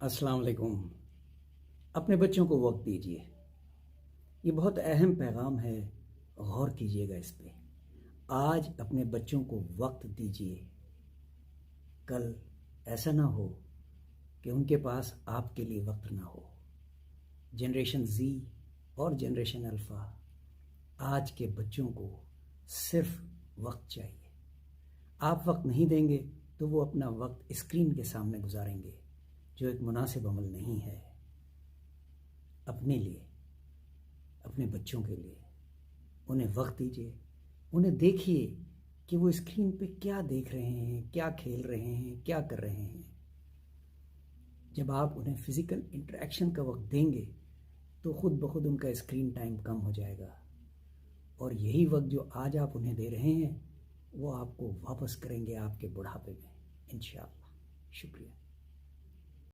अस्सलाम वालेकुम। अपने बच्चों को वक्त दीजिए। ये बहुत अहम पैगाम है, गौर कीजिएगा इस पे। आज अपने बच्चों को वक्त दीजिए, कल ऐसा ना हो कि उनके पास आपके लिए वक्त ना हो। जनरेशन ज़ी और जनरेशन अल्फ़ा, आज के बच्चों को सिर्फ वक्त चाहिए। आप वक्त नहीं देंगे तो वो अपना वक्त स्क्रीन के सामने गुजारेंगे, जो एक मुनासिब अमल नहीं है। अपने लिए, अपने बच्चों के लिए उन्हें वक्त दीजिए। उन्हें देखिए कि वो स्क्रीन पे क्या देख रहे हैं, क्या खेल रहे हैं, क्या कर रहे हैं। जब आप उन्हें फिज़िकल इंटरेक्शन का वक्त देंगे तो खुद ब खुद उनका स्क्रीन टाइम कम हो जाएगा, और यही वक्त जो आज आप उन्हें दे रहे हैं वो आपको वापस करेंगे आपके बुढ़ापे में, इंशाअल्लाह। शुक्रिया।